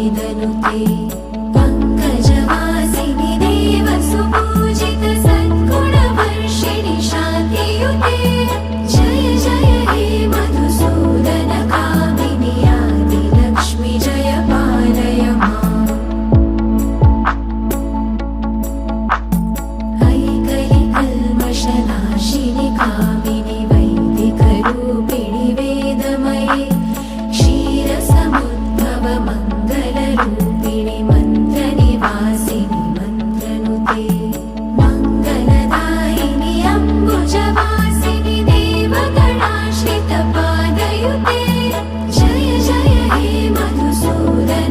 वेदनुते पङ्कजवासिनि देवसुपूजित सद्गुणवर्षिणि शान्तियुते जय जय हे मधुसूदन कामिनि आदिलक्ष्मि जय पालय माम् ऐकलिकल्मषनाशिनि कामिनि वैदिकरूपिणि वेदमये क्षीरसमुद्भव मङ्गलरूपिणि